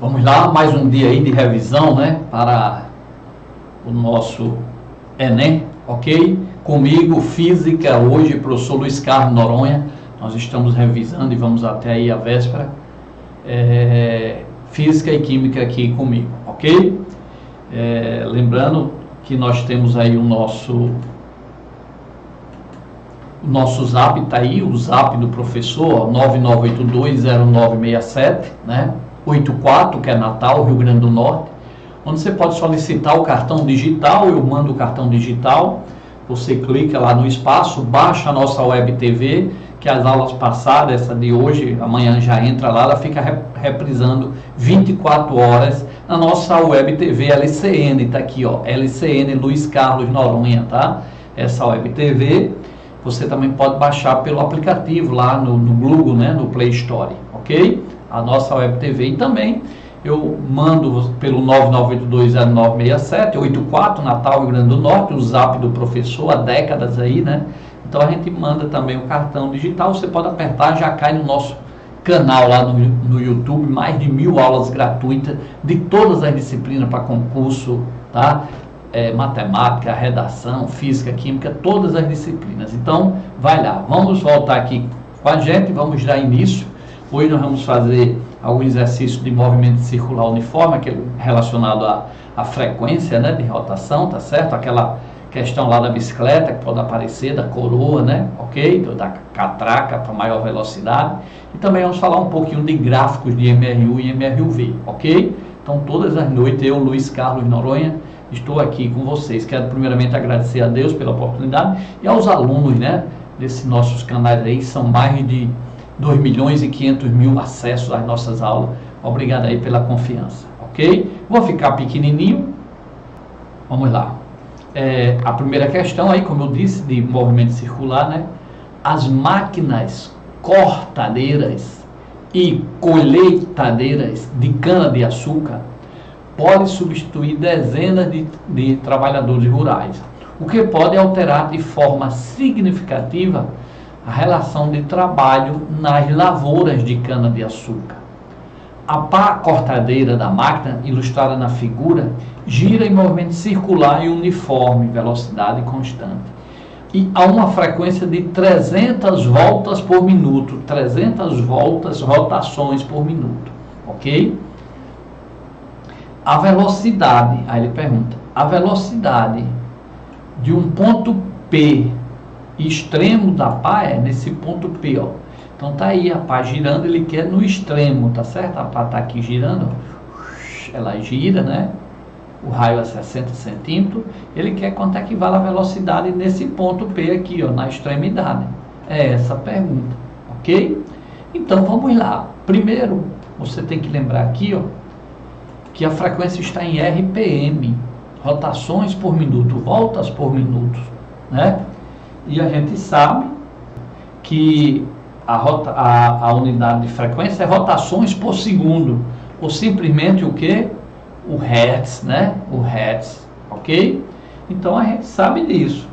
Vamos lá, mais um dia aí de revisão, né, para o nosso Enem, ok? Comigo, Física, hoje, professor Luiz Carlos Noronha, nós estamos revisando e vamos até aí a véspera, Física e Química aqui comigo, ok? Lembrando que nós temos aí o nosso zap, tá aí, o zap do professor, 99820967, né? 84, que é Natal, Rio Grande do Norte, onde você pode solicitar o cartão digital. Eu mando o cartão digital, você clica lá no espaço, baixa a nossa web TV, que as aulas passadas, essa de hoje, amanhã já entra lá, ela fica reprisando 24 horas na nossa web TV LCN, tá aqui, ó, LCN Luiz Carlos Noronha, tá? Essa web TV, você também pode baixar pelo aplicativo lá no Google, né, no Play Store, ok? A nossa web TV. E também eu mando pelo 99820967, 84, Natal, Rio Grande do Norte, o zap do professor, há décadas aí, né? Então a gente manda também o cartão digital, você pode apertar, já cai no nosso canal lá no YouTube, mais de 1000 aulas gratuitas de todas as disciplinas para concurso, tá? Matemática, redação, física, química, todas as disciplinas. Então, vai lá, vamos voltar aqui com a gente, vamos dar início. Hoje nós vamos fazer algum exercício de movimento circular uniforme, aquele relacionado à frequência, né, de rotação, tá certo? Aquela questão lá da bicicleta, que pode aparecer, da coroa, né, ok? Da catraca para maior velocidade. E também vamos falar um pouquinho de gráficos de MRU e MRUV, ok? Então, todas as noites, eu, Luiz Carlos Noronha, estou aqui com vocês. Quero primeiramente agradecer a Deus pela oportunidade e aos alunos, né, desses nossos canais aí, são mais de 2.500.000 acessos às nossas aulas. Obrigado aí pela confiança, ok? Vou ficar pequenininho. Vamos lá. A primeira questão aí, como eu disse, de movimento circular, né? As máquinas cortadeiras e colheitadeiras de cana-de-açúcar podem substituir dezenas de trabalhadores rurais, o que pode alterar de forma significativa a relação de trabalho nas lavouras de cana-de-açúcar. A pá cortadeira da máquina, ilustrada na figura, gira em movimento circular e uniforme, velocidade constante, e a uma frequência de 300 voltas por minuto, 300 voltas, rotações por minuto, ok? A velocidade, aí ele pergunta, a velocidade de um ponto P extremo da pá é nesse ponto P, ó. Então tá aí a pá girando, ele quer no extremo, tá certo? A pá tá aqui girando, ela gira, né? O raio é 60 centímetros, ele quer quanto é que vale a velocidade nesse ponto P aqui, ó, na extremidade. É essa a pergunta, ok? Então vamos lá. Primeiro, você tem que lembrar aqui, ó, que a frequência está em RPM, rotações por minuto, voltas por minuto, né? E a gente sabe que a unidade de frequência é rotações por segundo, ou simplesmente o que? O Hertz, né? O Hertz, ok? Então a gente sabe disso,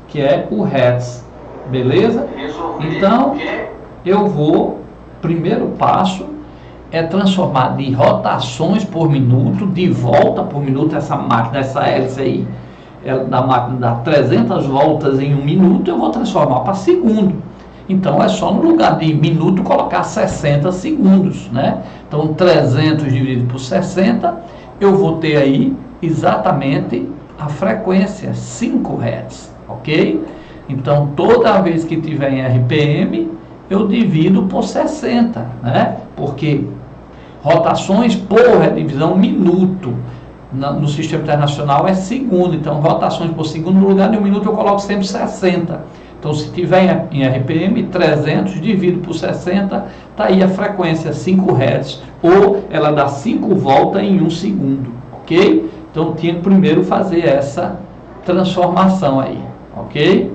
que é o Hertz, beleza? Então eu vou, primeiro passo é transformar de rotações por minuto, de volta por minuto, essa máquina, essa hélice aí, da máquina dá 300 voltas em um minuto, eu vou transformar para segundo. Então é só no lugar de minuto colocar 60 segundos, né? Então 300 dividido por 60, eu vou ter aí exatamente a frequência 5 Hz, ok? Então toda vez que tiver em RPM, eu divido por 60, né? Porque rotações por divisão minuto no sistema internacional é segundo, então rotações por segundo, no lugar de um minuto eu coloco sempre 60. Então se tiver em RPM, 300 dividido por 60, está aí a frequência 5 Hz, ou ela dá 5 voltas em 1 segundo, ok? Então tinha que primeiro fazer essa transformação aí, ok?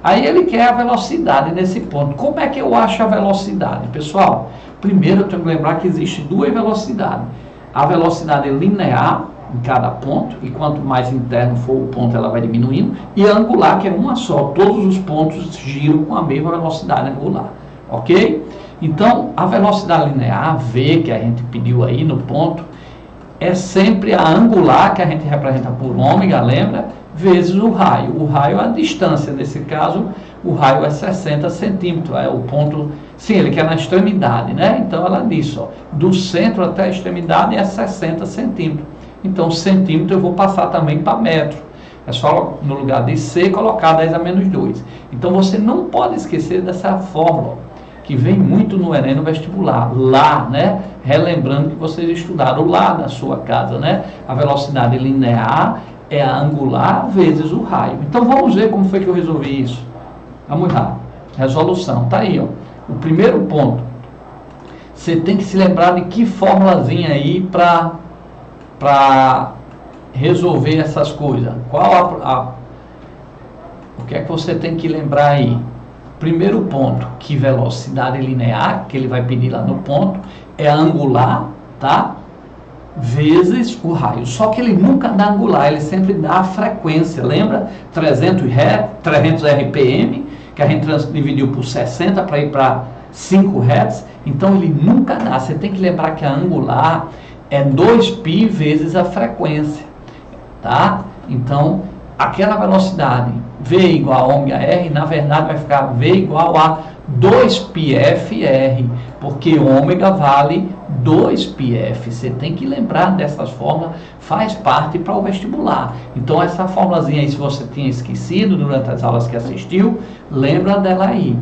Aí ele quer a velocidade nesse ponto. Como é que eu acho a velocidade? Pessoal, primeiro eu tenho que lembrar que existe duas velocidades. A velocidade linear em cada ponto, e quanto mais interno for o ponto, ela vai diminuindo, e a angular, que é uma só. Todos os pontos giram com a mesma velocidade angular, ok? Então, a velocidade linear, V, que a gente pediu aí no ponto, é sempre a angular, que a gente representa por ômega, lembra? Vezes o raio. O raio é a distância, nesse caso, o raio é 60 centímetros, é o ponto, sim, ele quer na extremidade, né? Então, ela disse, ó, do centro até a extremidade é 60 centímetros. Então, centímetro eu vou passar também para metro. É só, no lugar de C, colocar 10 a menos 2. Então, você não pode esquecer dessa fórmula, que vem muito no Enem, no vestibular, lá, né? Relembrando que vocês estudaram lá na sua casa, né? A velocidade linear é a angular vezes o raio. Então, vamos ver como foi que eu resolvi isso. Vamos lá. Resolução, tá aí, ó. O primeiro ponto. Você tem que se lembrar de que formulazinha aí para resolver essas coisas. O que é que você tem que lembrar aí? Primeiro ponto, que velocidade linear, que ele vai pedir lá no ponto, é a angular, tá? Vezes o raio. Só que ele nunca dá angular, ele sempre dá a frequência. Lembra? 300 RPM, que a gente dividiu por 60 para ir para 5 Hz. Então ele nunca dá. Você tem que lembrar que a angular é 2π vezes a frequência, tá? Então, aquela velocidade V igual a ômega R, na verdade vai ficar V igual a 2πfr, porque ômega vale 2πf. Você tem que lembrar dessas fórmulas, faz parte para o vestibular. Então, essa formulazinha aí, se você tinha esquecido durante as aulas que assistiu, lembra dela aí,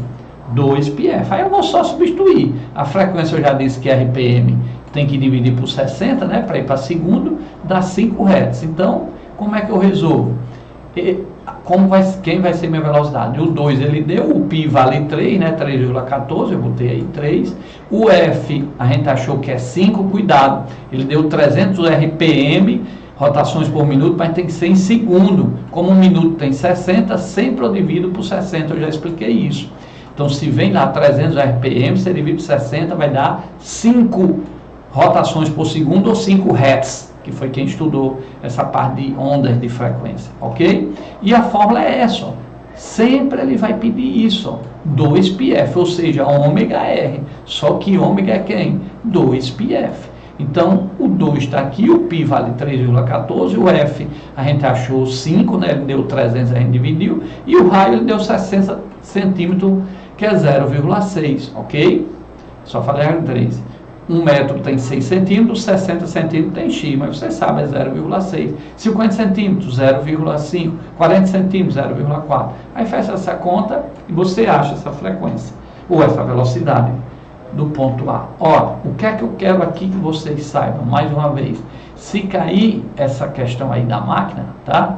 2πf. Aí eu vou só substituir. A frequência eu já disse que RPM tem que dividir por 60, né, para ir para segundo, dá 5 Hz. Então, como é que eu resolvo? Quem vai ser minha velocidade? O 2 ele deu, o π vale 3, né? 3,14, eu botei aí 3. O F, a gente achou que é 5, cuidado, ele deu 300 RPM, rotações por minuto, mas tem que ser em segundo. Como um minuto tem 60, sempre eu divido por 60, eu já expliquei isso. Então, se vem lá 300 RPM, você divide por 60, vai dar 5 rotações por segundo ou 5 Hz. Que foi quem estudou essa parte de ondas de frequência, ok? E a fórmula é essa, ó. Sempre ele vai pedir isso, ó, 2πf, ou seja, ômega R, só que ômega é quem? 2πf. Então, o 2 está aqui, o π vale 3,14, o F a gente achou 5, né? Ele deu 300, a gente dividiu, e o raio ele deu 60 centímetros, que é 0,6, ok? Só falei 3. 1 metro tem 6 centímetros, 60 centímetros tem X, mas você sabe, é 0,6. 50 centímetros, 0,5. 40 centímetros, 0,4. Aí faz essa conta e você acha essa frequência, ou essa velocidade do ponto A. Ó, o que é que eu quero aqui que vocês saibam, mais uma vez. Se cair essa questão aí da máquina, tá?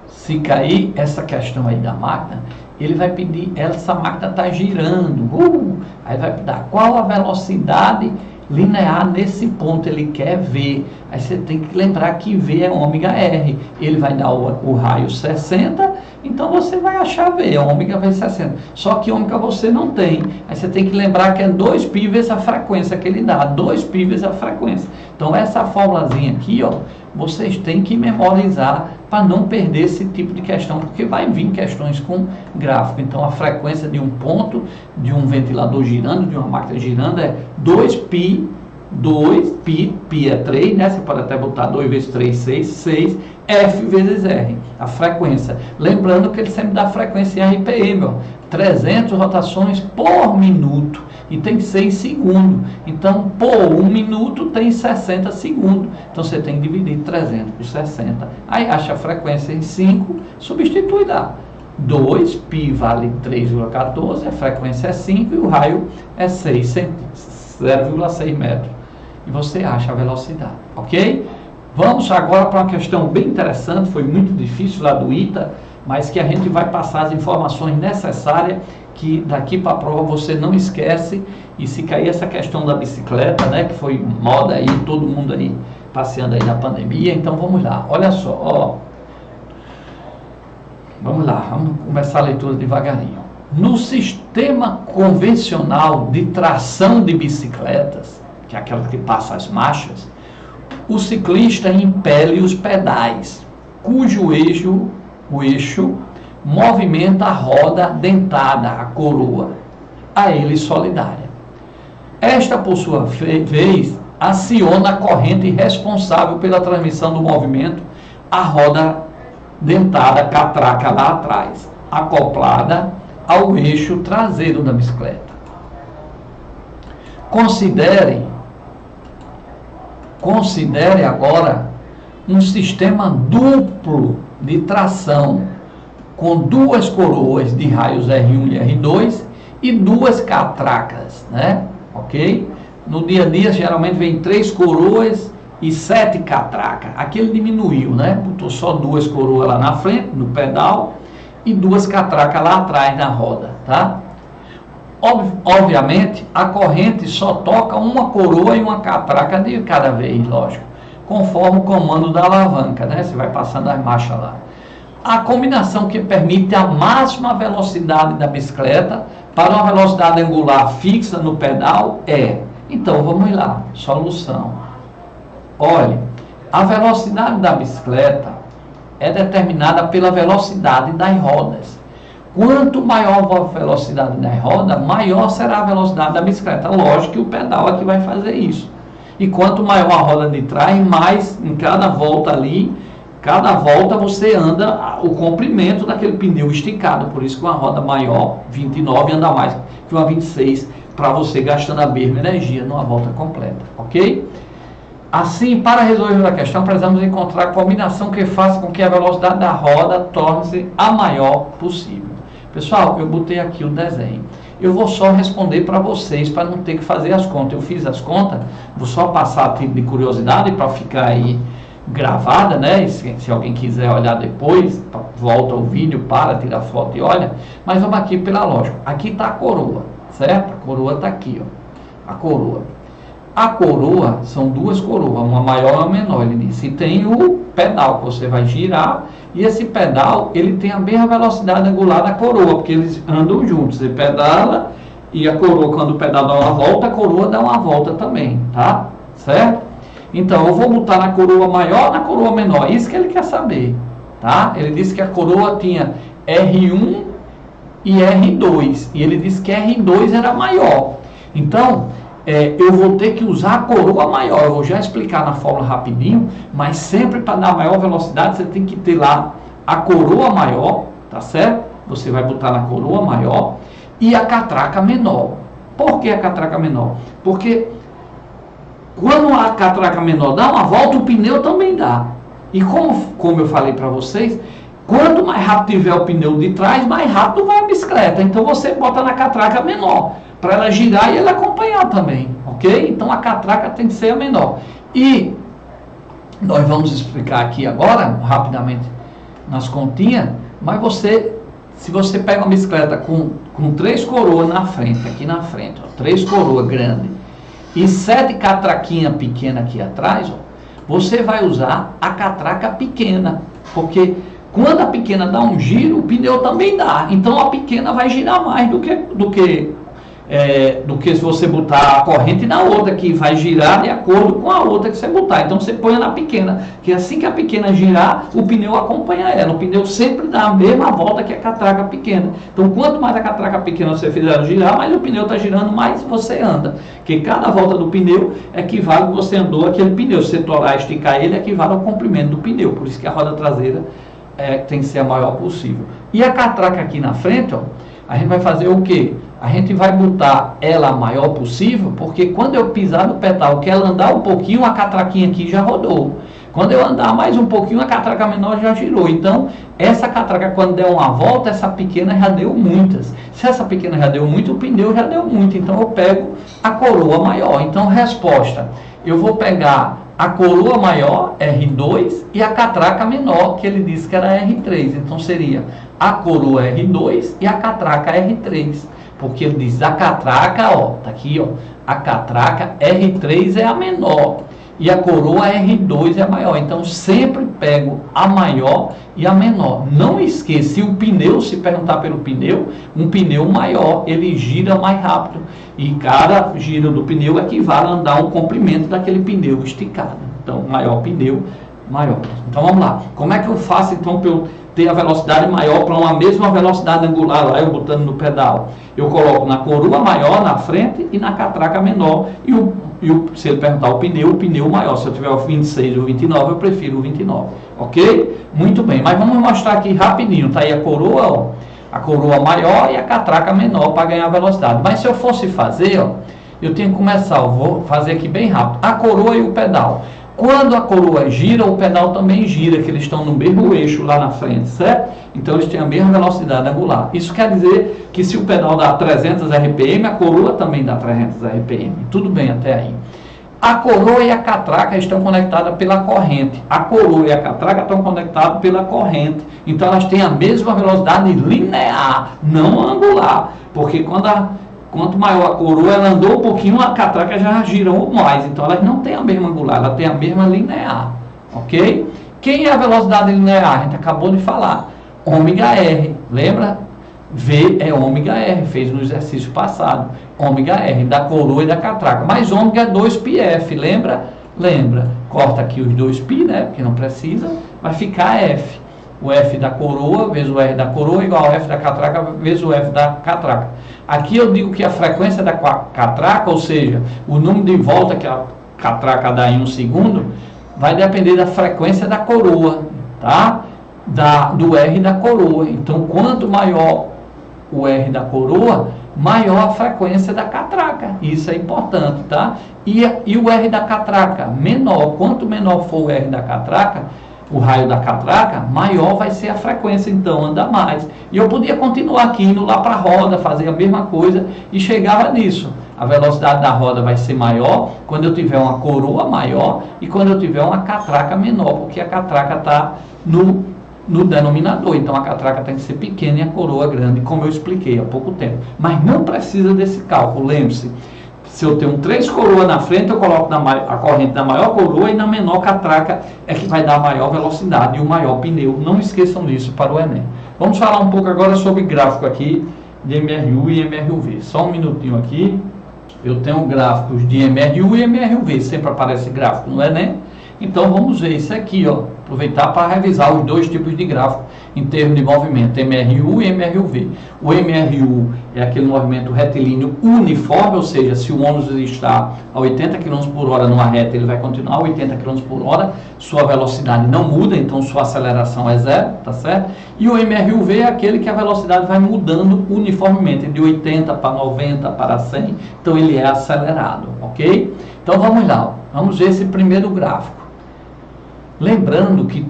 Se cair essa questão aí da máquina, ele vai pedir, essa máquina está girando, aí vai dar qual a velocidade linear nesse ponto, ele quer ver. Aí você tem que lembrar que V é ômega R, ele vai dar o raio 60, então você vai achar V, ômega vezes 60. Só que ômega você não tem, aí você tem que lembrar que é 2π vezes a frequência que ele dá, 2π vezes a frequência. Então essa formulazinha aqui, ó, vocês têm que memorizar para não perder esse tipo de questão, porque vai vir questões com gráfico. Então a frequência de um ponto, de um ventilador girando, de uma máquina girando é 2π, π é 3, né? Você pode até botar 2 vezes 3, 6, F vezes R, a frequência. Lembrando que ele sempre dá frequência em RPM, ó, 300 rotações por minuto. E tem que ser em segundo. Então, por 1 minuto tem 60 segundos. Então, você tem que dividir 300 por 60. Aí, acha a frequência em 5, substitui lá. 2, π vale 3,14, a frequência é 5 e o raio é 0,6 metros. E você acha a velocidade, ok? Vamos agora para uma questão bem interessante, foi muito difícil lá do ITA, mas que a gente vai passar as informações necessárias, que daqui para a prova você não esquece. E se cair essa questão da bicicleta, né, que foi moda aí, todo mundo aí passeando aí na pandemia, então vamos lá, olha só, ó. Vamos lá, vamos começar a leitura devagarinho. No sistema convencional de tração de bicicletas, que é aquela que passa as marchas, o ciclista impele os pedais, cujo eixo movimenta a roda dentada, a coroa. a hélice solidária. Esta, por sua vez, aciona a corrente responsável pela transmissão do movimento à roda dentada catraca lá atrás, acoplada ao eixo traseiro da bicicleta. Considere agora um sistema duplo de tração com duas coroas de raios R1 e R2 e duas catracas, né? Ok? No dia a dia geralmente vem 3 coroas e 7 catracas. Aqui ele diminuiu, né? Botou só 2 coroas lá na frente, no pedal, e 2 catracas lá atrás na roda, tá? Obviamente, a corrente só toca uma coroa e uma catraca de cada vez, lógico, conforme o comando da alavanca, né? Você vai passando as marchas lá. A combinação que permite a máxima velocidade da bicicleta para uma velocidade angular fixa no pedal é... Então, vamos lá. Solução. Olha, a velocidade da bicicleta é determinada pela velocidade das rodas. Quanto maior a velocidade da roda, maior será a velocidade da bicicleta. Lógico que o pedal aqui vai fazer isso. E quanto maior a roda de trás, mais em cada volta ali, cada volta você anda o comprimento daquele pneu esticado. Por isso que uma roda maior, 29, anda mais que uma 26, para você gastando a mesma energia numa volta completa. Ok? Assim, para resolver a questão, precisamos encontrar a combinação que faça com que a velocidade da roda torne-se a maior possível. Pessoal, eu botei aqui o desenho. Eu vou só responder para vocês, para não ter que fazer as contas. Eu fiz as contas, vou só passar a título de curiosidade para ficar aí gravada, né? Se alguém quiser olhar depois, volta o vídeo, tira foto e olha. Mas vamos aqui pela lógica. Aqui está a coroa, certo? A coroa está aqui, ó. A coroa. A coroa são 2 coroas, uma maior e uma menor, ele disse. E tem o pedal que você vai girar, e esse pedal, ele tem a mesma velocidade angular da coroa, porque eles andam juntos. Você pedala, e a coroa, quando o pedal dá uma volta, a coroa dá uma volta também, tá? Certo? Então, eu vou botar na coroa maior, na coroa menor. Isso que ele quer saber, tá? Ele disse que a coroa tinha R1 e R2, e ele disse que R2 era maior. Então, eu vou ter que usar a coroa maior. Eu vou já explicar na fórmula rapidinho, mas sempre para dar maior velocidade, você tem que ter lá a coroa maior, tá certo? Você vai botar na coroa maior e a catraca menor. Por que a catraca menor? Porque quando a catraca menor dá uma volta, o pneu também dá. E como eu falei para vocês, quanto mais rápido tiver o pneu de trás, mais rápido vai a bicicleta. Então você bota na catraca menor, para ela girar e ela acompanhar também, ok? Então a catraca tem que ser a menor. E nós vamos explicar aqui agora, rapidamente, nas continhas, mas se você pega uma bicicleta com 3 coroas na frente, aqui na frente, ó, 3 coroas grandes, e 7 catraquinhas pequenas aqui atrás, ó, você vai usar a catraca pequena, porque quando a pequena dá um giro, o pneu também dá. Então a pequena vai girar mais do que se você botar a corrente na outra, que vai girar de acordo com a outra que você botar. Então você põe na pequena, que assim que a pequena girar, o pneu acompanha ela. O pneu sempre dá a mesma volta que a catraca pequena. Então quanto mais a catraca pequena você fizer girar, mais o pneu está girando, mais você anda. Porque cada volta do pneu equivale ao que você andou aquele pneu. Se você torar e esticar ele, equivale ao comprimento do pneu. Por isso que a roda traseira tem que ser a maior possível. E a catraca aqui na frente, ó, a gente vai fazer o quê? A gente vai botar ela a maior possível, porque quando eu pisar no pedal, que ela andar um pouquinho, a catraquinha aqui já rodou. Quando eu andar mais um pouquinho, a catraca menor já girou. Então, essa catraca, quando der uma volta, essa pequena já deu muitas. Se essa pequena já deu muito, o pneu já deu muito. Então, eu pego a coroa maior. Então, resposta, eu vou pegar a coroa maior, R2, e a catraca menor, que ele disse que era R3. Então, seria a coroa R2 e a catraca R3. Porque ele diz a catraca, ó, tá aqui, ó, a catraca R3 é a menor e a coroa R2 é a maior. Então sempre pego a maior e a menor. Não esqueça, se o pneu, se perguntar pelo pneu, um pneu maior, ele gira mais rápido. E cada giro do pneu equivale a andar um comprimento daquele pneu esticado. Então, maior pneu, maior. Então vamos lá. Como é que eu faço então para eu ter a velocidade maior para uma mesma velocidade angular lá, eu botando no pedal? eu coloco na coroa maior na frente e na catraca menor. Se ele perguntar o pneu maior. Se eu tiver o 26 ou 29, eu prefiro o 29. Ok? Muito bem, mas vamos mostrar aqui rapidinho. Tá aí a coroa, ó. A coroa maior e a catraca menor para ganhar velocidade. Mas se eu fosse fazer, ó, eu tenho que começar, eu vou fazer aqui bem rápido. A coroa e o pedal. Quando a coroa gira, o pedal também gira, que eles estão no mesmo eixo lá na frente, certo? Então eles têm a mesma velocidade angular. Isso quer dizer que se o pedal dá 300 RPM, a coroa também dá 300 RPM. Tudo bem até aí. A coroa e a catraca estão conectadas pela corrente. A coroa e a catraca estão conectadas pela corrente. Então elas têm a mesma velocidade linear, não angular. Porque quanto maior a coroa, ela andou um pouquinho, a catraca já girou mais. Então elas não têm a mesma angular, ela tem a mesma linear. Ok? Quem é a velocidade linear? A gente acabou de falar. Ômega R. Lembra? V é ômega R, fez no exercício passado. Ômega R, da coroa e da catraca. Mas ômega é 2πf, lembra? Lembra. Corta aqui os 2π, né? Porque não precisa. Vai ficar F. O F da coroa vezes o R da coroa igual ao F da catraca vezes o F da catraca. Aqui eu digo que a frequência da catraca, ou seja, o número de volta que a catraca dá em um segundo, vai depender da frequência da coroa, tá? Do R da coroa. Então, quanto maior o R da coroa, maior a frequência da catraca. Isso é importante, tá? E o R da catraca menor. Quanto menor for o R da catraca, o raio da catraca, maior vai ser a frequência, então anda mais. E eu podia continuar aqui, indo lá para a roda, fazer a mesma coisa e chegava nisso. A velocidade da roda vai ser maior quando eu tiver uma coroa maior e quando eu tiver uma catraca menor, porque a catraca está no denominador. Então a catraca tem que ser pequena e a coroa grande, como eu expliquei há pouco tempo. Mas não precisa desse cálculo, lembre-se. Se eu tenho 3 coroas na frente, eu coloco a corrente da maior coroa e na menor catraca é que vai dar a maior velocidade e o maior pneu. Não esqueçam disso para o Enem. Vamos falar um pouco agora sobre gráfico aqui de MRU e MRUV. Só um minutinho aqui. Eu tenho gráficos de MRU e MRUV. Sempre aparece gráfico no Enem. Então vamos ver isso aqui, ó. Aproveitar para revisar os dois tipos de gráfico em termos de movimento, MRU e MRUV. O MRU é aquele movimento retilíneo uniforme, ou seja, se o ônibus está a 80 km por hora numa reta, ele vai continuar a 80 km por hora, sua velocidade não muda, então sua aceleração é zero, tá certo? E o MRUV é aquele que a velocidade vai mudando uniformemente, de 80 para 90 para 100, então ele é acelerado, ok? Então vamos lá, vamos ver esse primeiro gráfico. Lembrando que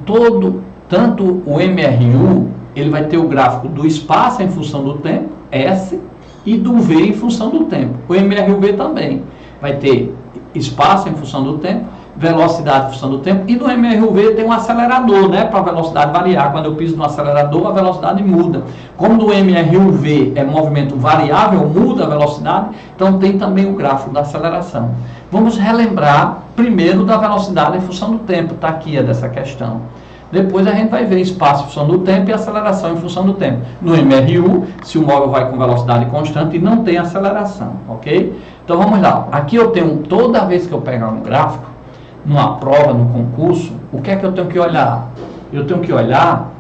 tanto o MRU, ele vai ter o gráfico do espaço em função do tempo, S, e do V em função do tempo. O MRUV também vai ter espaço em função do tempo, velocidade em função do tempo, e no MRUV tem um acelerador, né, para a velocidade variar. Quando eu piso no acelerador, a velocidade muda. Como no MRUV é movimento variável, muda a velocidade, então tem também o gráfico da aceleração. Vamos relembrar primeiro da velocidade em função do tempo, está aqui dessa questão. Depois a gente vai ver espaço em função do tempo e aceleração em função do tempo. No MRU, se o móvel vai com velocidade constante e não tem aceleração, ok? Então vamos lá. Aqui eu tenho, toda vez que eu pegar um gráfico, numa prova, no concurso, o que é que eu tenho que olhar? Eu tenho que olhar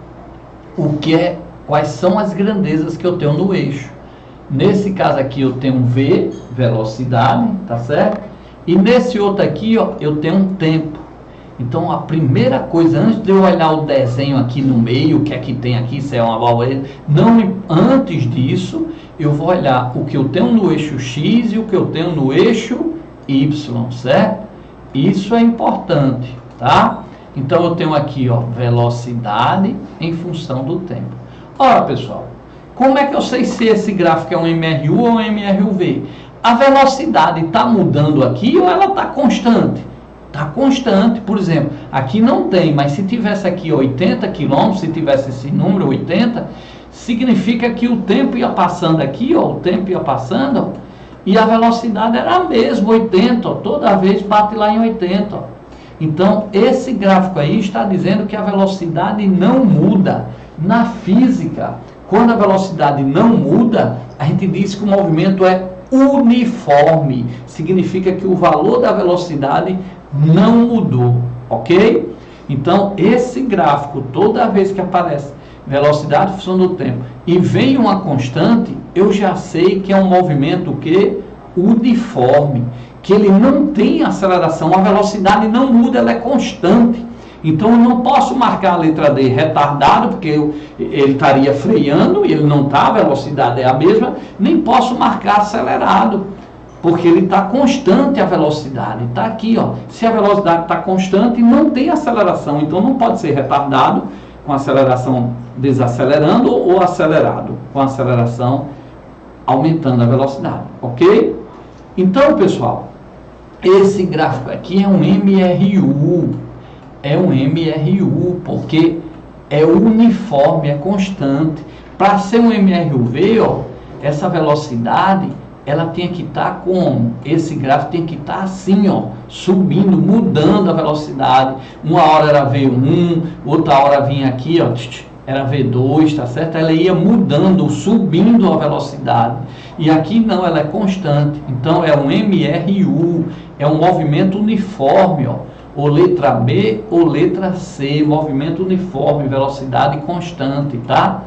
quais são as grandezas que eu tenho no eixo. Nesse caso aqui eu tenho V, velocidade, tá certo? E nesse outro aqui, ó, eu tenho um tempo. Então, a primeira coisa, antes de eu olhar o desenho aqui no meio, o que é que tem aqui, se é uma válvula, antes disso, eu vou olhar o que eu tenho no eixo X e o que eu tenho no eixo Y, certo? Isso é importante, tá? Então, eu tenho aqui, ó, velocidade em função do tempo. Ora, pessoal, como é que eu sei se esse gráfico é um MRU ou um MRUV? A velocidade está mudando aqui ou ela está constante? Está constante, por exemplo, aqui não tem, mas se tivesse aqui 80 km, se tivesse esse número 80, significa que o tempo ia passando aqui, ó, o tempo ia passando, ó, e a velocidade era a mesma, 80, ó, toda vez bate lá em 80. Ó. Então, esse gráfico aí está dizendo que a velocidade não muda. Na física, quando a velocidade não muda, a gente diz que o movimento é uniforme, significa que o valor da velocidade não mudou, ok? Então, esse gráfico, toda vez que aparece velocidade em função do tempo e vem uma constante, eu já sei que é um movimento que uniforme, que ele não tem aceleração, a velocidade não muda, ela é constante. Então eu não posso marcar a letra D retardado, porque ele estaria freando e ele não está, a velocidade é a mesma, nem posso marcar acelerado, porque ele está constante a velocidade, está aqui, ó. Se a velocidade está constante, não tem aceleração, então não pode ser retardado com aceleração desacelerando ou acelerado com aceleração aumentando a velocidade, ok? Então, pessoal, esse gráfico aqui é um MRU, porque é uniforme, é constante. Para ser um MRUV, ó, essa velocidade, ela tem que estar como? Esse gráfico tem que estar assim, ó, subindo, mudando a velocidade. Uma hora era V1, outra hora vinha aqui, ó, era V2, tá certo? Ela ia mudando, subindo a velocidade. E aqui não, ela é constante. Então é um MRU, é um movimento uniforme, ó. Ou letra B ou letra C, movimento uniforme, velocidade constante, tá?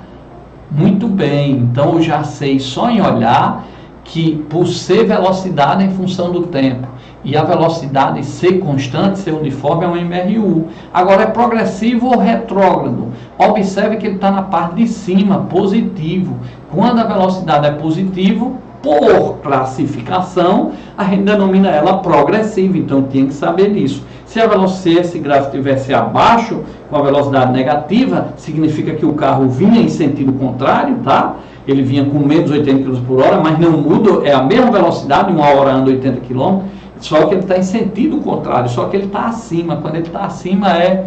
Muito bem, então eu já sei só em olhar que por ser velocidade em função do tempo e a velocidade ser constante, ser uniforme, é um MRU. Agora é progressivo ou retrógrado? Observe que ele está na parte de cima, positivo. Quando a velocidade é positivo, por classificação, a gente denomina ela progressiva, então tinha que saber disso. Se esse gráfico estivesse abaixo, com a velocidade negativa, significa que o carro vinha em sentido contrário, tá? Ele vinha com menos 80 km por hora, mas não muda, é a mesma velocidade, uma hora anda 80 km, só que ele está em sentido contrário, só que ele está acima. Quando ele está acima é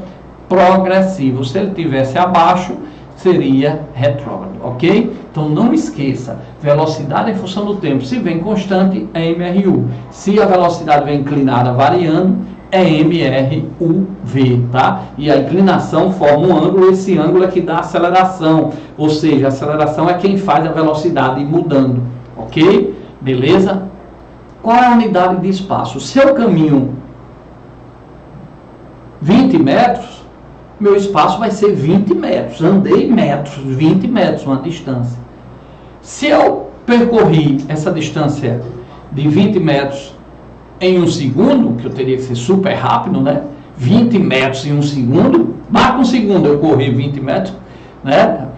progressivo. Se ele estivesse abaixo, seria retrógrado, ok? Então não esqueça, velocidade em função do tempo, se vem constante é MRU, se a velocidade vem inclinada variando, é MRUV, tá? E a inclinação forma um ângulo, esse ângulo é que dá aceleração, ou seja, a aceleração é quem faz a velocidade ir mudando, ok? Beleza? Qual é a unidade de espaço? Se eu caminho 20 metros, meu espaço vai ser 20 metros, andei metros, 20 metros, uma distância. Se eu percorri essa distância de 20 metros em um segundo, que eu teria que ser super rápido, né? 20 metros em um segundo, marca um segundo eu correr 20 metros, né?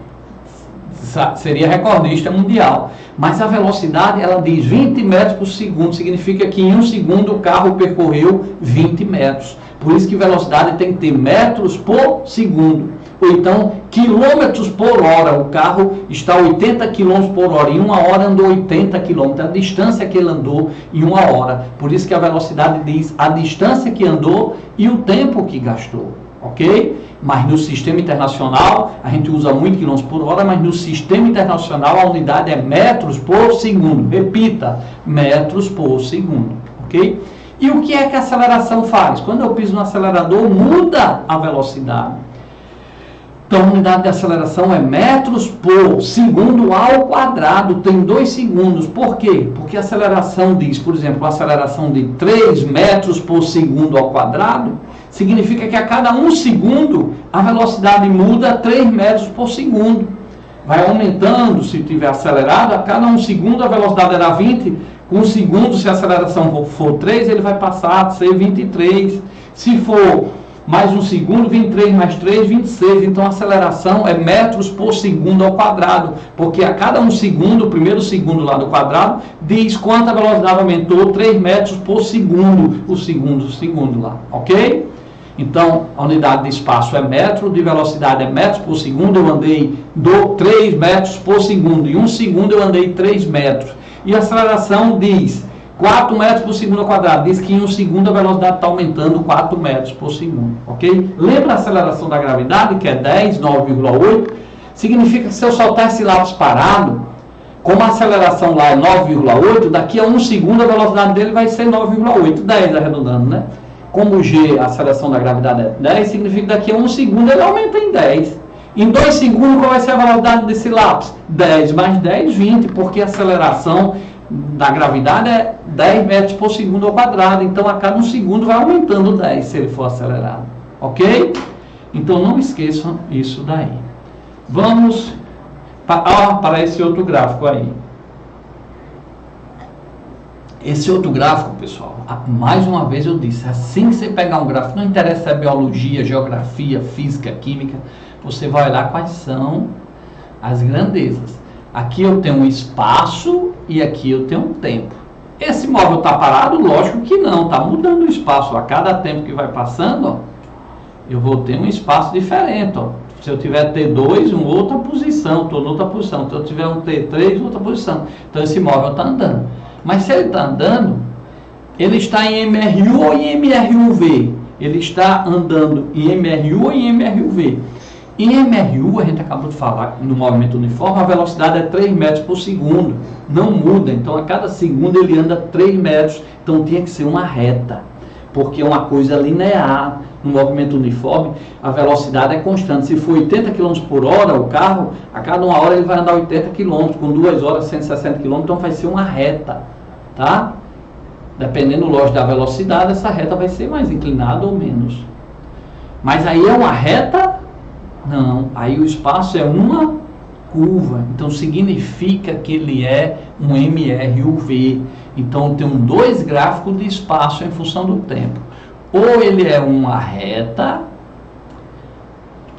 Seria recordista mundial. Mas a velocidade, ela diz 20 metros por segundo, significa que em um segundo o carro percorreu 20 metros. Por isso que velocidade tem que ter metros por segundo. Ou então, quilômetros por hora. O carro está a 80 km por hora. Em uma hora andou 80 km. A distância que ele andou em uma hora. Por isso que a velocidade diz a distância que andou e o tempo que gastou. Ok? Mas no sistema internacional, a gente usa muito km por hora, mas no sistema internacional a unidade é metros por segundo. Repita, metros por segundo. Ok? E o que é que a aceleração faz? Quando eu piso no acelerador, muda a velocidade. Então, a unidade de aceleração é metros por segundo ao quadrado, tem 2 segundos. Por quê? Porque a aceleração diz, por exemplo, a aceleração de 3 metros por segundo ao quadrado, significa que a cada 1 segundo, a velocidade muda 3 metros por segundo. Vai aumentando, se tiver acelerado, a cada 1 segundo a velocidade era 20, com 1 segundo, se a aceleração for 3, ele vai passar a ser 23. Se for mais 1 segundo, 23 mais 3, 26. Então a aceleração é metros por segundo ao quadrado, porque a cada 1 segundo, o primeiro segundo lá do quadrado, diz quanto a velocidade aumentou, 3 metros por segundo, o segundo lá, ok? Então a unidade de espaço é metro, de velocidade é metros por segundo, eu andei 3 metros por segundo, em 1 segundo eu andei 3 metros. E a aceleração diz 4 metros por segundo ao quadrado. Diz que em 1 segundo a velocidade está aumentando 4 metros por segundo. Ok? Lembra a aceleração da gravidade, que é 10, 9,8? Significa que se eu soltar esse lápis parado, como a aceleração lá é 9,8, daqui a 1 segundo a velocidade dele vai ser 9,8. 10 arredondando, né? Como G, a aceleração da gravidade é 10, significa que daqui a 1 segundo ele aumenta em 10. Em 2 segundos, qual vai ser a velocidade desse lápis? 10 mais 10, 20, porque a aceleração da gravidade é 10 metros por segundo ao quadrado. Então, a cada 1 segundo vai aumentando 10, se ele for acelerado. Ok? Então, não esqueçam isso daí. Vamos para esse outro gráfico aí. Esse outro gráfico, pessoal, mais uma vez eu disse, assim que você pegar um gráfico, não interessa se é biologia, geografia, física, química, você vai olhar quais são as grandezas. Aqui eu tenho um espaço e aqui eu tenho um tempo. Esse móvel está parado? Lógico que não, está mudando o espaço. A cada tempo que vai passando, ó, eu vou ter um espaço diferente. Ó. Se eu tiver T2, uma outra posição, estou em outra posição. Se eu tiver um T3, outra posição. Então esse móvel está andando. Mas se ele está andando, ele está em MRU ou em MRUV? Ele está andando em MRU ou em MRUV? Em MRU, a gente acabou de falar, no movimento uniforme, a velocidade é 3 metros por segundo. Não muda. Então, a cada segundo ele anda 3 metros. Então, tinha que ser uma reta. Porque é uma coisa linear. No movimento uniforme, a velocidade é constante. Se for 80 km por hora, o carro, a cada 1 hora ele vai andar 80 km. Com 2 horas, 160 km. Então, vai ser uma reta. Tá? Dependendo, lógico, da velocidade, essa reta vai ser mais inclinada ou menos. Mas aí é uma reta? Não, aí o espaço é uma curva, então significa que ele é um MRUV. Então tem 2 gráficos de espaço em função do tempo. Ou ele é uma reta,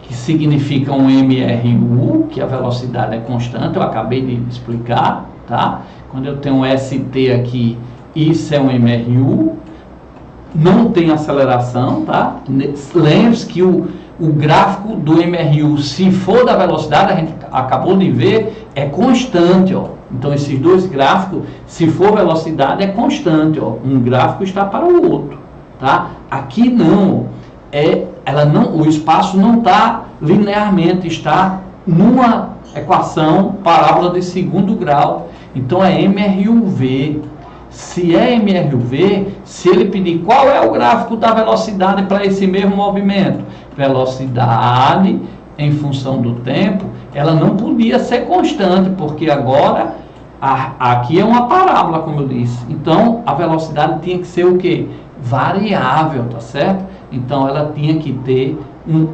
que significa um MRU, que a velocidade é constante, eu acabei de explicar, tá? Quando eu tenho um ST aqui, isso é um MRU, não tem aceleração, tá? Lembre-se que o gráfico do MRU, se for da velocidade, a gente acabou de ver, é constante, ó. Então, esses 2 gráficos, se for velocidade, é constante, ó. Um gráfico está para o outro, tá? Aqui não, o espaço não está linearmente, está numa equação, parábola de segundo grau. Então, é MRUV. Se é MRUV, se ele pedir qual é o gráfico da velocidade para esse mesmo movimento, velocidade em função do tempo, ela não podia ser constante, porque agora aqui é uma parábola, como eu disse. Então, a velocidade tinha que ser o quê? Variável, tá certo? Então, ela tinha que ter,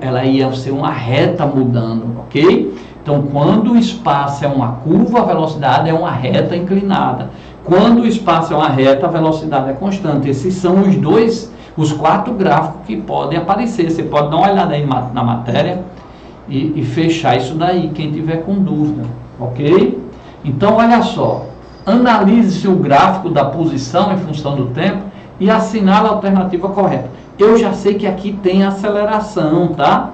ela ia ser uma reta mudando, ok? Então, quando o espaço é uma curva, a velocidade é uma reta inclinada. Quando o espaço é uma reta, a velocidade é constante. Esses são os 4 gráficos que podem aparecer. Você pode dar uma olhada aí na matéria e fechar isso daí, quem tiver com dúvida, ok? Então, olha só, analise-se o gráfico da posição em função do tempo e assinale a alternativa correta. Eu já sei que aqui tem aceleração, tá?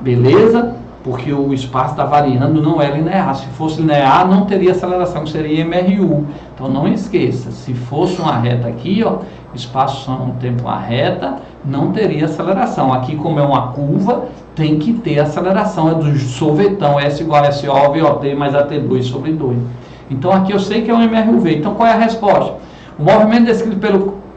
Beleza? Porque o espaço está variando, não é linear. Se fosse linear, não teria aceleração, seria MRU. Então, não esqueça, se fosse uma reta aqui, ó, espaço no tempo uma reta, não teria aceleração. Aqui, como é uma curva, tem que ter aceleração. É do sorvetão, S igual a SO, VOT mais AT2 sobre 2. Então, aqui eu sei que é um MRUV. Então, qual é a resposta? O movimento descrito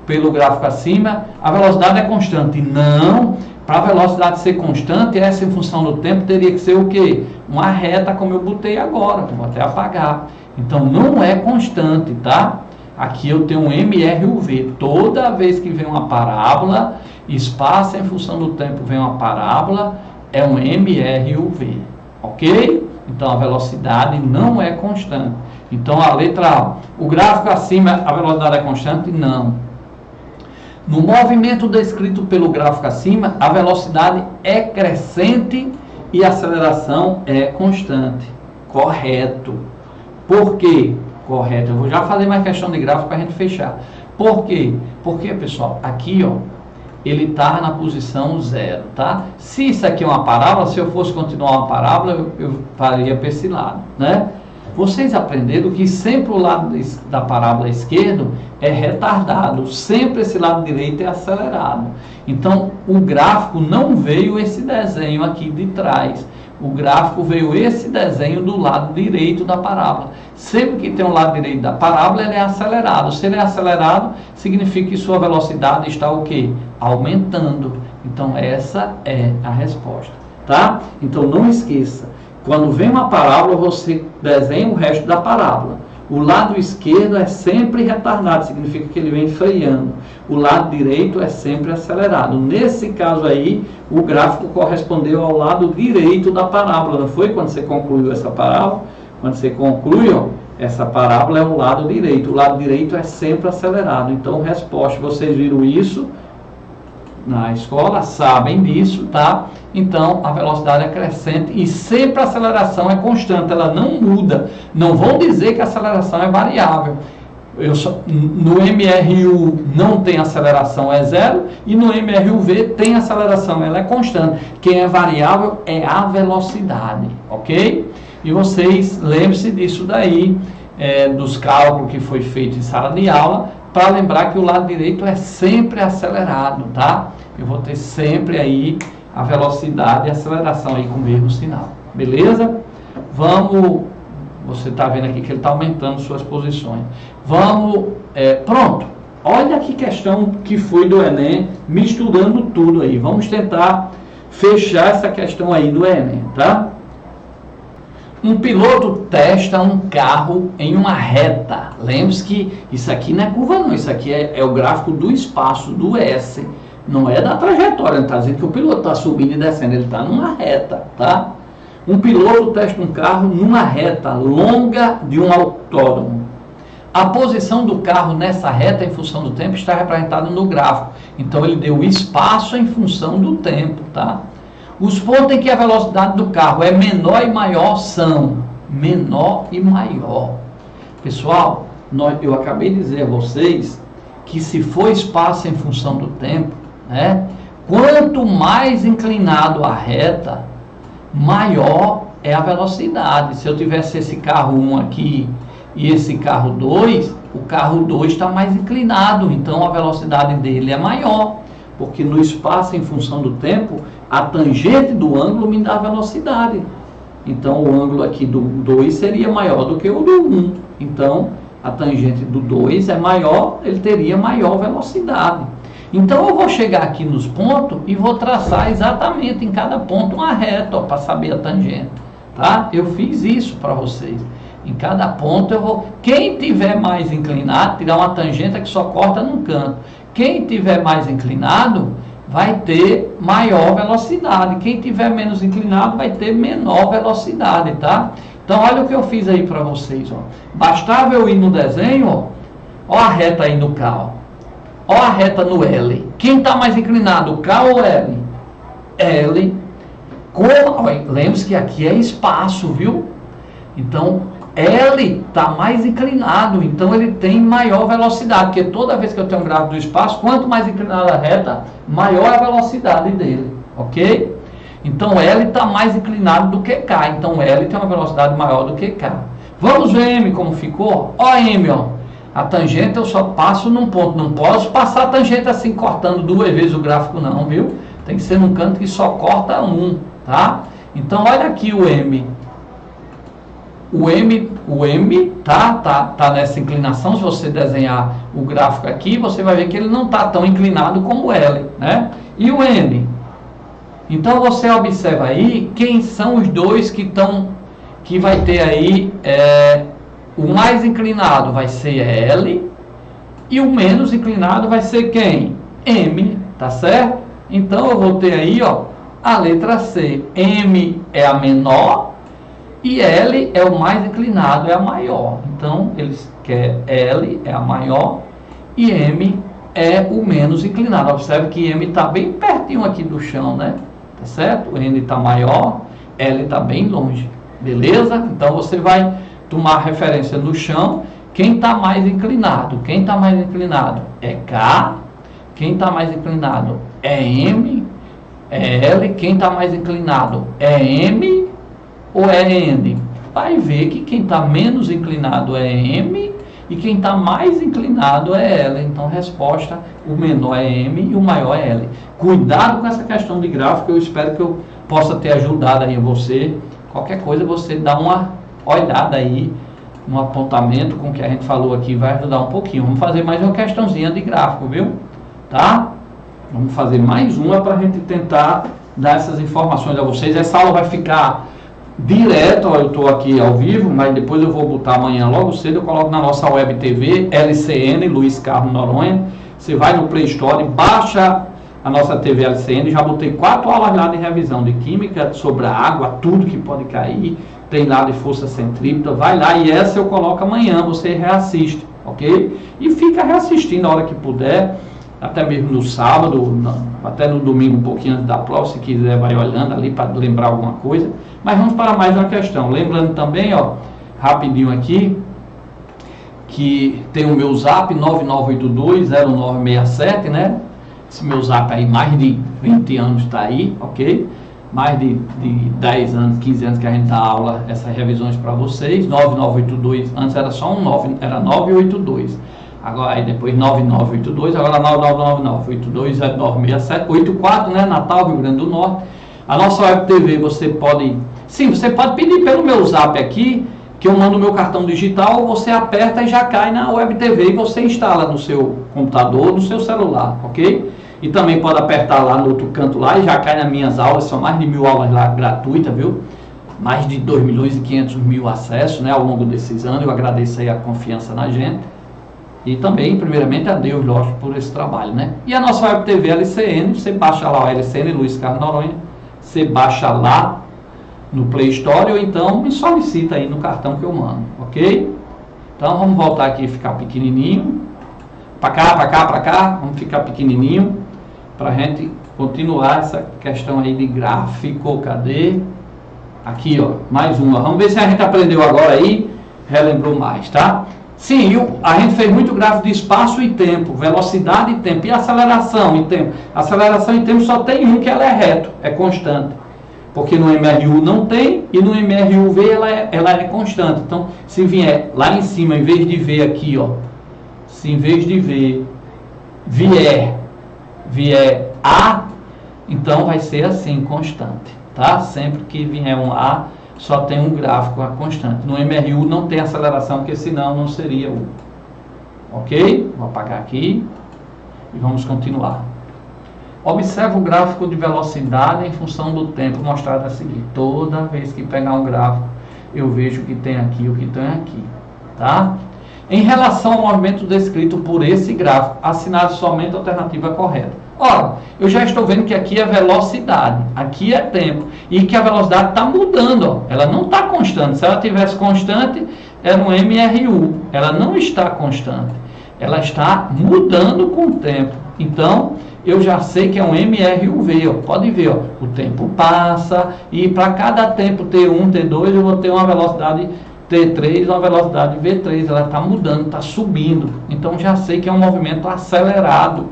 pelo gráfico acima, a velocidade é constante. Não. Para a velocidade ser constante, essa em função do tempo teria que ser o quê? Uma reta, como eu botei agora. Vou até apagar. Então, não é constante, tá? Aqui eu tenho um MRUV. Toda vez que vem uma parábola, espaço em função do tempo vem uma parábola, é um MRUV. Ok? Então, a velocidade não é constante. Então, a letra A. O gráfico acima, a velocidade é constante? Não. No movimento descrito pelo gráfico acima, a velocidade é crescente e a aceleração é constante. Correto. Por quê? Correto. Eu vou já fazer mais questão de gráfico para a gente fechar. Por quê? Porque, pessoal, aqui, ó, ele está na posição 0, tá? Se isso aqui é uma parábola, se eu fosse continuar uma parábola, eu faria para esse lado, né? Vocês aprenderam que sempre o lado da parábola esquerdo é retardado, sempre esse lado direito é acelerado. Então, o gráfico não veio esse desenho aqui de trás. O gráfico veio esse desenho do lado direito da parábola. Sempre que tem um lado direito da parábola, ele é acelerado. Se ele é acelerado, significa que sua velocidade está o quê? Aumentando. Então, essa é a resposta, tá? Então, não esqueça. Quando vem uma parábola, você desenha o resto da parábola. O lado esquerdo é sempre retardado, significa que ele vem freando. O lado direito é sempre acelerado. Nesse caso aí, o gráfico correspondeu ao lado direito da parábola. Não foi quando você concluiu essa parábola? Quando você conclui, ó, essa parábola é o lado direito. O lado direito é sempre acelerado. Então, resposta, vocês viram isso na escola, sabem disso, tá? Então, a velocidade é crescente e sempre a aceleração é constante, ela não muda. Não vão dizer que a aceleração é variável. No MRU não tem aceleração, é zero, e no MRUV tem aceleração, ela é constante. Quem é variável é a velocidade, ok? E vocês lembrem-se disso daí, dos cálculos que foi feito em sala de aula, para lembrar que o lado direito é sempre acelerado, tá? Eu vou ter sempre aí a velocidade e a aceleração aí com o mesmo sinal, beleza? Vamos, você está vendo aqui que ele está aumentando suas posições. Vamos, pronto. Olha que questão que foi do Enem, misturando tudo aí. Vamos tentar fechar essa questão aí do Enem, tá? Um piloto testa um carro em uma reta. Lembre-se que isso aqui não é curva não, isso aqui é o gráfico do espaço, do S. Não é da trajetória, ele está dizendo que o piloto está subindo e descendo, ele está numa reta, tá? Um piloto testa um carro numa reta longa de um autódromo. A posição do carro nessa reta em função do tempo está representada no gráfico. Então ele deu espaço em função do tempo, tá? Os pontos em que a velocidade do carro é menor e maior são menor e maior. Pessoal, eu acabei de dizer a vocês que se for espaço em função do tempo, né, quanto mais inclinado a reta, maior é a velocidade. Se eu tivesse esse carro 1 aqui e esse carro 2, o carro 2 está mais inclinado, então a velocidade dele é maior, porque no espaço em função do tempo, a tangente do ângulo me dá a velocidade. Então o ângulo aqui do 2 seria maior do que o do 1. Então a tangente do 2 é maior, ele teria maior velocidade. Então eu vou chegar aqui nos pontos e vou traçar exatamente em cada ponto uma reta para saber a tangente, tá? Eu fiz isso para vocês. Em cada ponto eu vou... Quem tiver mais inclinado, tirar uma tangente que só corta num canto. Quem tiver mais inclinado vai ter maior velocidade. Quem tiver menos inclinado vai ter menor velocidade, tá? Então olha o que eu fiz aí para vocês, ó. Bastava eu ir no desenho, ó a reta aí no K, ó. Ó a reta no L. Quem está mais inclinado, o K ou L? L. Lembre-se que aqui é espaço, viu? Então, L está mais inclinado, então ele tem maior velocidade, porque toda vez que eu tenho um gráfico do espaço, quanto mais inclinada a reta, maior a velocidade dele, ok? Então, L está mais inclinado do que K, então L tem uma velocidade maior do que K. Vamos ver M como ficou? Ó M, ó. A tangente eu só passo num ponto, não posso passar a tangente assim, cortando duas vezes o gráfico não, viu? Tem que ser num canto que só corta um, tá? Então, olha aqui o M. O M tá nessa inclinação. Se você desenhar o gráfico aqui, você vai ver que ele não está tão inclinado como o L, né? E o N? Então, você observa aí quem são os dois que vai ter aí... O mais inclinado vai ser L e o menos inclinado vai ser quem? M, tá certo? Então eu vou ter aí, ó, a letra C. M é a menor e L é o mais inclinado, é a maior. Então eles querem L é a maior e M é o menos inclinado. Observe que M está bem pertinho aqui do chão, né? Tá certo? O N está maior, L está bem longe. Beleza? Então você vai tomar referência no chão, quem está mais inclinado? Quem está mais inclinado é K, quem está mais inclinado é M, é L, quem está mais inclinado é M ou é N? Vai ver que quem está menos inclinado é M e quem está mais inclinado é L. Então, resposta, o menor é M e o maior é L. Cuidado com essa questão de gráfico, eu espero que eu possa ter ajudado aí você. Qualquer coisa você dá uma olhada aí no apontamento com o que a gente falou aqui, vai ajudar um pouquinho. Vamos fazer mais uma questãozinha de gráfico, viu? Tá? Vamos fazer mais uma para a gente tentar dar essas informações a vocês. Essa aula vai ficar direto, ó, eu estou aqui ao vivo, mas depois eu vou botar amanhã logo cedo, eu coloco na nossa web TV, LCN, Luiz Carlos Noronha. Você vai no Play Store, baixa a nossa TV LCN, já botei 4 aulas lá de revisão de química, sobre a água, tudo que pode cair, tem lá de força centrípeta, vai lá, e essa eu coloco amanhã, você reassiste, ok? E fica reassistindo a hora que puder, até mesmo no sábado, até no domingo um pouquinho antes da prova, se quiser vai olhando ali para lembrar alguma coisa. Mas vamos para mais uma questão, lembrando também, ó, rapidinho aqui, que tem o meu zap 99820967, né? Esse meu zap aí, mais de 20 anos está aí, ok? Mais de 10 anos, 15 anos que a gente dá aula, essas revisões para vocês. 9982, antes era só um 9, era 982. Agora aí depois 9982, agora 9999820967, 84, né? Natal, Rio Grande do Norte. A nossa web TV você pode, sim, você pode pedir pelo meu zap aqui, que eu mando o meu cartão digital, você aperta e já cai na web TV e você instala no seu computador, no seu celular, ok? E também pode apertar lá no outro canto lá e já cai nas minhas aulas, são mais de 1000 aulas lá gratuitas, viu? Mais de 2.500.000 acessos, né, ao longo desses anos. Eu agradeço aí a confiança na gente. E também, primeiramente, a Deus, lógico, por esse trabalho, né? E a nossa web TV LCN, você baixa lá o LCN Luiz Carlos Noronha, você baixa lá no Play Store, ou então me solicita aí no cartão que eu mando, ok? Então vamos voltar aqui e ficar pequenininho, para cá, vamos ficar pequenininho, para a gente continuar essa questão aí de gráfico. Cadê? Aqui, ó, mais uma. Vamos ver se a gente aprendeu agora aí, relembrou mais, tá? Sim, a gente fez muito gráfico de espaço e tempo, velocidade e tempo, e aceleração e tempo. Aceleração e tempo só tem um, que ela é reto, é constante. Porque no MRU não tem, e no MRUV ela é constante. Então, se vier lá em cima, em vez de ver aqui, ó, se em vez de ver, vier A, então vai ser assim, constante, tá? Sempre que vier um A, só tem um gráfico, a constante. No MRU não tem aceleração, porque senão não seria U. Ok? Vou apagar aqui e vamos continuar. Observa o gráfico de velocidade em função do tempo mostrado a seguir. Toda vez que pegar um gráfico, eu vejo o que tem aqui e o que tem aqui, tá? Em relação ao movimento descrito por esse gráfico, assinale somente a alternativa correta. Ora, eu já estou vendo que aqui é velocidade, aqui é tempo, e que a velocidade está mudando, ó. Ela não está constante. Se ela tivesse constante, era um MRU. Ela não está constante. Ela está mudando com o tempo. Então, eu já sei que é um MRUV, ó. Pode ver, ó, o tempo passa, e para cada tempo T1, T2, eu vou ter uma velocidade T3, uma velocidade V3, ela está mudando, está subindo. Então já sei que é um movimento acelerado,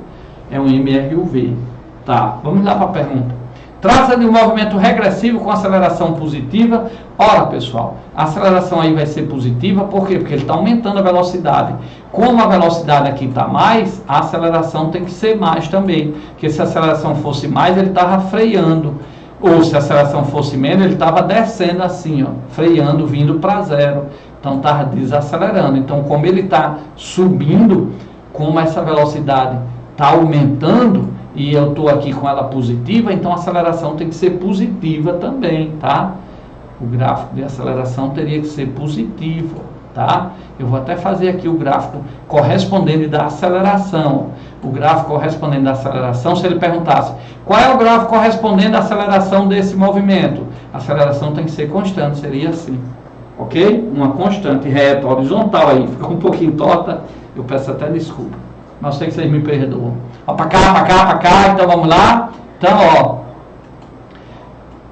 é um MRUV. Tá, vamos lá para a pergunta. Trata de um movimento regressivo com aceleração positiva. Ora, pessoal, a aceleração aí vai ser positiva, por quê? Porque ele está aumentando a velocidade. Como a velocidade aqui está mais, a aceleração tem que ser mais também. Porque se a aceleração fosse mais, ele estava freando. Ou se a aceleração fosse menos, ele estava descendo assim, ó, freando, vindo para zero. Então estava desacelerando. Então, como ele está subindo, como essa velocidade está aumentando, e eu estou aqui com ela positiva, então a aceleração tem que ser positiva também, tá? O gráfico de aceleração teria que ser positivo, tá? Eu vou até fazer aqui o gráfico correspondente da aceleração. O gráfico correspondente da aceleração, se ele perguntasse qual é o gráfico correspondente à aceleração desse movimento, a aceleração tem que ser constante, seria assim, ok? Uma constante reta, horizontal aí, ficou um pouquinho torta, eu peço até desculpa, mas sei que vocês me perdoam. Ó, para cá, então vamos lá. Então, ó,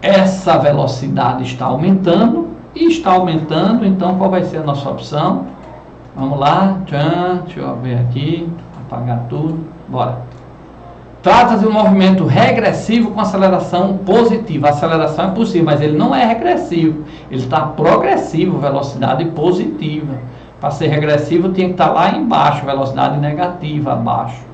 essa velocidade está aumentando, e está aumentando, então qual vai ser a nossa opção? Vamos lá, deixa eu ver aqui, apagar tudo, bora. Trata-se de um movimento regressivo com aceleração positiva. A aceleração é possível, mas ele não é regressivo, ele está progressivo, velocidade positiva. Para ser regressivo tinha que estar lá embaixo, velocidade negativa abaixo.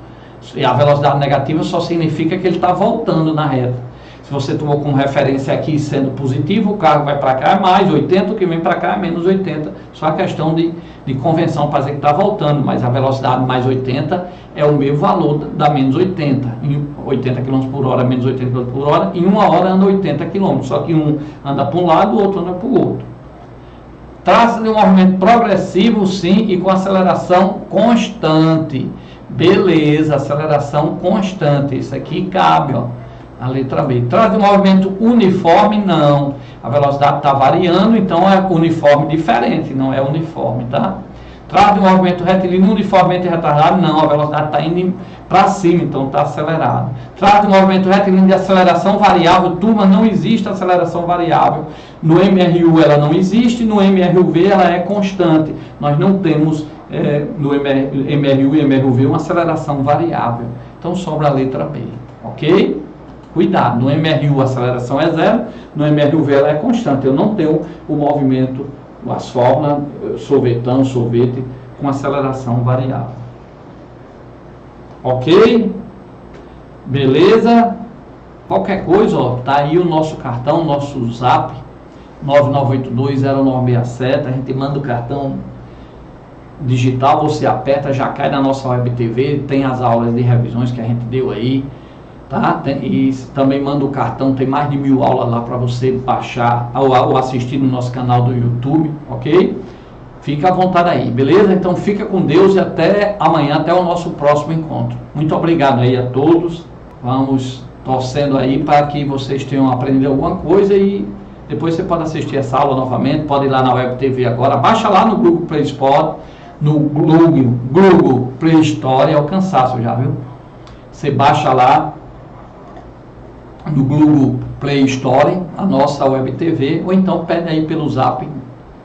E a velocidade negativa só significa que ele está voltando na reta. Se você tomou como referência aqui sendo positivo, o carro vai para cá é mais 80, o que vem para cá é menos 80. Só a questão de convenção para dizer que está voltando, mas a velocidade mais 80 é o mesmo valor da menos 80. Em 80 km por hora, menos 80 km por hora, em uma hora anda 80 km. Só que um anda para um lado, o outro anda para o outro. Trata-se de um movimento progressivo, sim, e com aceleração constante. Beleza, aceleração constante. Isso aqui cabe, ó. A letra B. Traz de movimento uniforme? Não. A velocidade está variando, então é uniforme diferente, não é uniforme, tá? Traz de movimento retilíneo uniformemente retardado? Não, a velocidade está indo para cima, então está acelerado. Traz de movimento retilíneo de aceleração variável? Turma, não existe aceleração variável. No MRU ela não existe, no MRUV ela é constante. Nós não temos no MRU e MRUV uma aceleração variável. Então sobra a letra B, ok? Cuidado, no MRU a aceleração é zero, no MRUV ela é constante. Eu não tenho o movimento, as fórmulas, sorvetão, sorvete, com aceleração variável. Ok? Beleza? Qualquer coisa, ó, tá aí o nosso cartão, nosso zap, 99820967, a gente manda o cartão digital, você aperta, já cai na nossa web TV, tem as aulas de revisões que a gente deu aí, tá? E também manda o cartão, tem mais de 1000 aulas lá para você baixar ou assistir no nosso canal do YouTube, ok? Fica à vontade aí, beleza? Então fica com Deus e até amanhã, até o nosso próximo encontro. Muito obrigado aí a todos, vamos torcendo aí para que vocês tenham aprendido alguma coisa e depois você pode assistir essa aula novamente, pode ir lá na Web TV agora, baixa lá no Google Play Store, no Google Play Store, é o cansaço já, viu? Você baixa lá no Google Play Store, a nossa Web TV, ou então pede aí pelo zap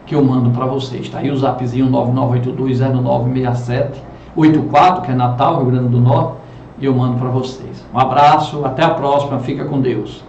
que eu mando para vocês. Tá aí o zapzinho 9982096784, que é Natal, Rio Grande do Norte, e eu mando para vocês. Um abraço, até a próxima, fica com Deus.